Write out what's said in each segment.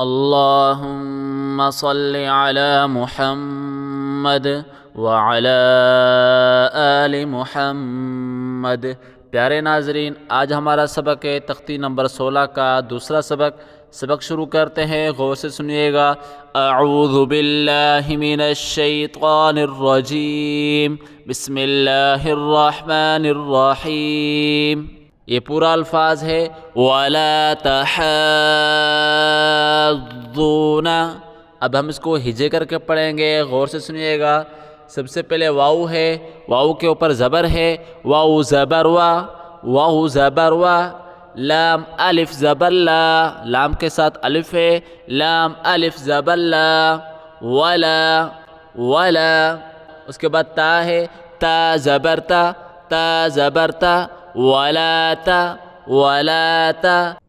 اللہم صلی علی محمد وعلی آل محمد۔ پیارے ناظرین، آج ہمارا سبق ہے تختی نمبر 16 کا دوسرا سبق شروع کرتے ہیں، غور سے سنیے گا۔ اعوذ باللہ من الشیطان الرجیم، بسم اللہ الرحمن الرحیم۔ یہ پورا الفاظ ہے وَلَا تَحَاضُّونَ۔ اب ہم اس کو ہجے کر کے پڑھیں گے، غور سے سنیے گا۔ سب سے پہلے واو ہے، واو کے اوپر زبر ہے، واو زبر واو زبر لام الف زبر لا، لام کے ساتھ الف ہے، لام الف زبر لا، ولا۔ اس کے بعد تا ہے، تا زبر تا، ولا تا۔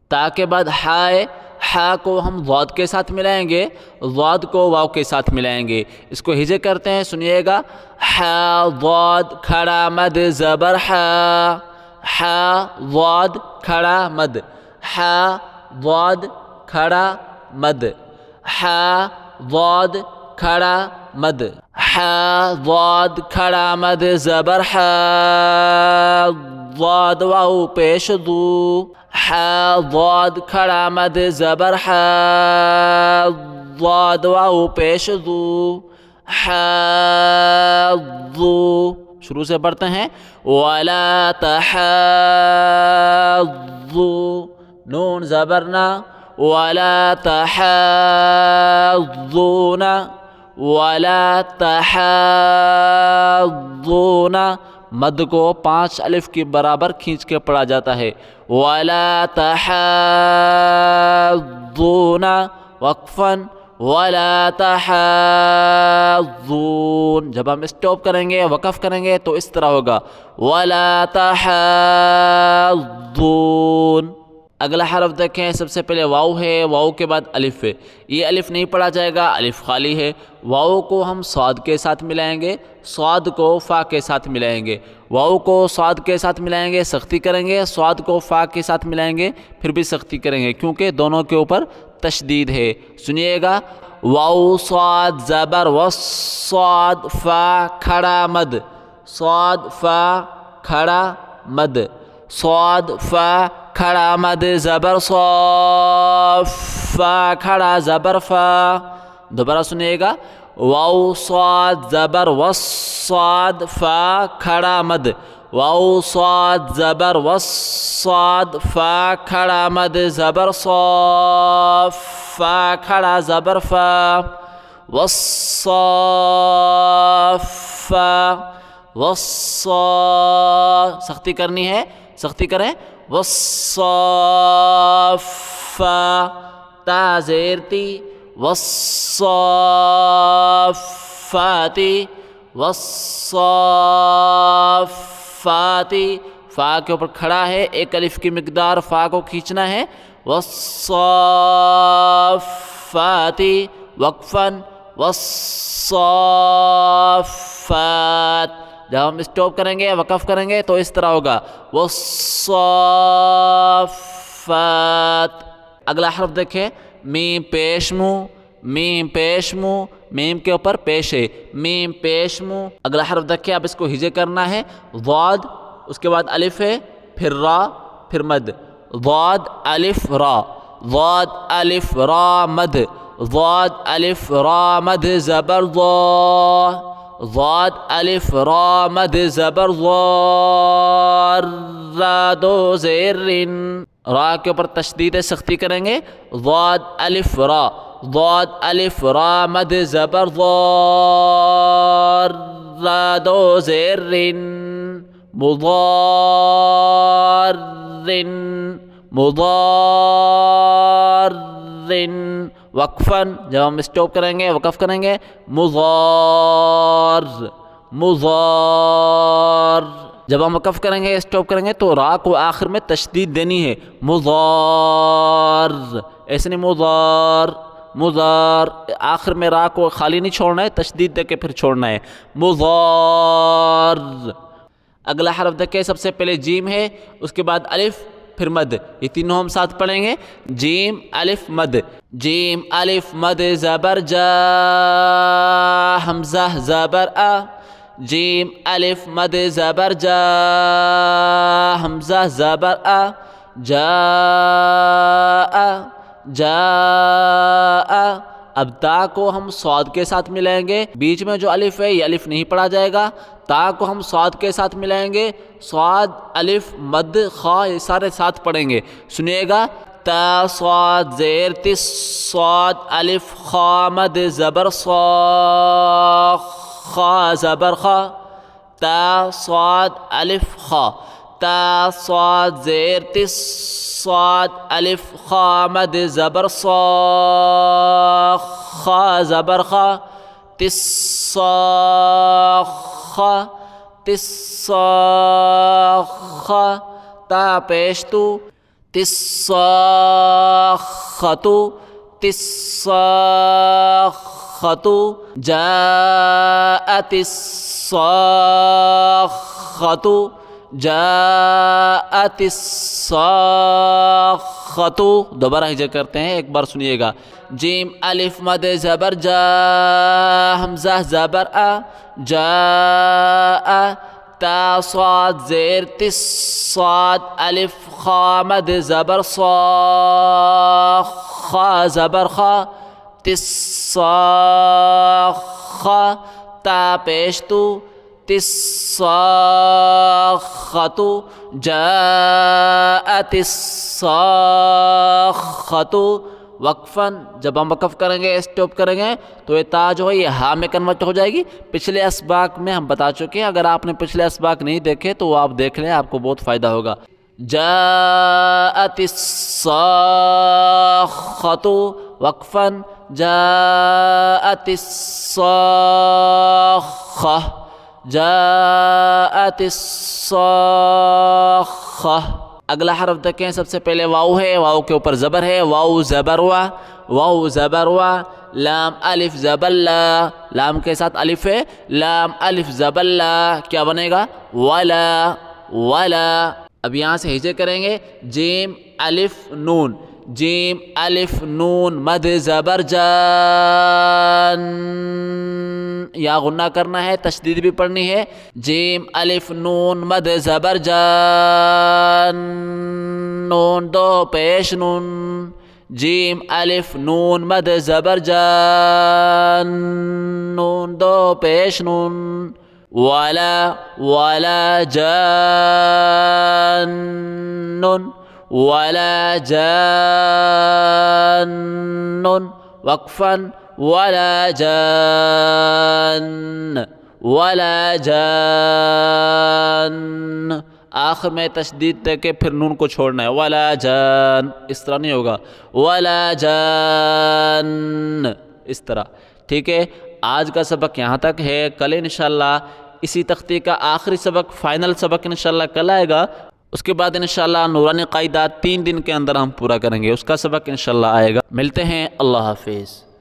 تا کے بعد ہا ہے، ہا کو ہم ضاد کے ساتھ ملائیں گے، ضاد کو واو کے ساتھ ملائیں گے۔ اس کو ہجے کرتے ہیں، سنیے گا۔ ہا ضاد کھڑا مد زبر ہا، ہا ضاد کھڑا مد، ہا ضاد کھڑا مد، ہا ضاد کھڑا مد، ہا ضاد کھڑا مد زبر ہا، ضاد واو پیش دو، ہا ضاد کھڑا مد زبر ہا، ضاد واو پیش دو، حاضو۔ شروع سے پڑھتے ہیں۔ وَلَا تَحَاضُّوا، نون زبرنا، وَلَا تَحَاضُّونَ، وَلَا تَحَاضُّونَ۔ مد کو 5 الف کے برابر کھینچ کے پڑھا جاتا ہے۔ وَلَا تَحَاضُّونَ، وقفاً، وَلَا تَحَاضُّونَ۔ جب ہم اسٹاپ کریں گے، وقف کریں گے تو اس طرح ہوگا، وَلَا تَحَاضُّونَ۔ اگلا حرف دیکھیں، سب سے پہلے واو ہے، واو کے بعد الف ہے۔ یہ الف نہیں پڑھا جائے گا، الف خالی ہے۔ واو کو ہم صاد کے ساتھ ملائیں گے، صاد کو فا کے ساتھ ملائیں گے۔ واو کو صاد کے ساتھ ملائیں گے، سختی کریں گے، صاد کو فا کے ساتھ ملائیں گے، پھر بھی سختی کریں گے، کیونکہ دونوں کے اوپر تشدید ہے۔ سنیے گا۔ واو صاد زبر والصاد فا کھڑا مد، صاد فا کھڑا مد، صاد فا کھڑا مد زبر صاف، فا کھڑا زبر فا۔ دوبارہ سنیے گا۔ واو صاد زبر والصاد فا کھڑا مد، واو صاد زبر والصاد فا کھڑا مد زبر صاف، فا کھڑا زبر فا، والصافا، سختی کرنی ہے، سختی کریں، والصافا، تا زیر تی، والصافاتی، والصافاتی۔ فا کے اوپر کھڑا ہے، ایک الف کی مقدار فا کو کھینچنا ہے۔ والصافاتی، وقفاً، والصافات۔ جب ہم اسٹاپ کریں گے، وقف کریں گے تو اس طرح ہوگا، والصافات۔ اگلا حرف دیکھیں، میم پیش منہ، میم پیش منہ، میم کے اوپر پیش ہے، میم پیش منہ۔ اگلا حرف دیکھیں، اب اس کو ہجے کرنا ہے۔ ضاد، اس کے بعد الف ہے، پھر را، پھر مد، ضاد الف را، ضاد الف را مد، ضاد الف را مد زبر ضا، ضاد الف را مد زبر ضا، را دو زیر رن، را کے اوپر تشدید سختی کریں گے۔ ضاد الف را، ضاد الف را مد زبر ضا، را دو زیر رن، مضار، مضار، وقفاً، جب ہم اسٹاپ کریں گے، وقف کریں گے، مضار، مضار۔ جب ہم وقف کریں گے، اسٹاپ کریں گے تو را کو آخر میں تشدید دینی ہے، مضار، ایسے نہیں مضار، مضار، آخر میں را کو خالی نہیں چھوڑنا ہے، تشدید دے کے پھر چھوڑنا ہے، مضار۔ اگلا حرف دیکھیں، سب سے پہلے جیم ہے، اس کے بعد الف، پھر مد، یہ تینوں ہم ساتھ پڑھیں گے. جیم الف مد، جیم الف مد زبر جا، حمزہ زبر آ. جیم الف مد زبر جا، حمزہ زبر آ. جا جا. اب تا کو ہم صاد کے ساتھ ملائیں گے، بیچ میں جو الف ہے یہ الف نہیں پڑھا جائے گا. تا کو ہم صاد کے ساتھ ملائیں گے، صاد الف مد خا یہ سارے ساتھ پڑھیں گے. سنیے گا، تا صاد زیر تس، صاد الف خا مد زبر صا، خا زبر خا. تا صاد الف خا، تا صاد زیر تس، صاد الف خا مد زبر صا، خا زبر خا. تس صا خا، تس صا خا. تا پیش تو، تس صا خطو، تس صا خطو. جاءت الصاخة، جاءت الصاخة. دوبارہ ہجا کرتے ہیں، ایک بار سنیے گا. جیم الف مد زبر جا، حمزہ زبر آ. جاء. تا صاد زیر تس، صاد الف خا مد زبر صا، خا زبر خا. تس صاخة. تا پیش تو، تس صاخة. جاءت الصاخة. وقفاً جب ہم وقف کریں گے، اسٹاپ کریں گے تو یہ تا جو ہے یہ ہا میں کنورٹ ہو جائے گی. پچھلے اسباق میں ہم بتا چکے ہیں، اگر آپ نے پچھلے اسباق نہیں دیکھے تو وہ آپ دیکھ لیں، آپ کو بہت فائدہ ہوگا. جاءت الصاخة. وقفاً جاءت الصاخة، جاءت الصاخة. اگلا حرف دیکھیں، سب سے پہلے واو ہے، واو کے اوپر زبر ہے، واو زبر وا، واو زبر وا. لام الف زبر لا، لام کے ساتھ الف ہے، لام الف زبر لا. کیا بنے گا؟ ولا، ولا. اب یہاں سے ہجے کریں گے. جیم الف نون، جیم الف نون مد زبر جان، یا غنہ کرنا ہے، تشدید بھی پڑھنی ہے. جیم الف نون مد زبر جان، نون دو پیش نون. جیم الف نون مد زبر جان، نون دو پیش نون. ولا، ولا جان، ولا جان. وقفاً ولا جان، ولا جان. آخر میں تشدید دے کے پھر نون کو چھوڑنا ہے. ولا جان، اس طرح نہیں ہوگا. ولا جان، اس طرح. ٹھیک ہے، آج کا سبق یہاں تک ہے. کل انشاءاللہ اسی تختی کا آخری سبق، فائنل سبق انشاءاللہ کل آئے گا. اس کے بعد انشاءاللہ نورانی قاعدات 3 دن کے اندر ہم پورا کریں گے. اس کا سبق انشاءاللہ آئے گا. ملتے ہیں. اللہ حافظ.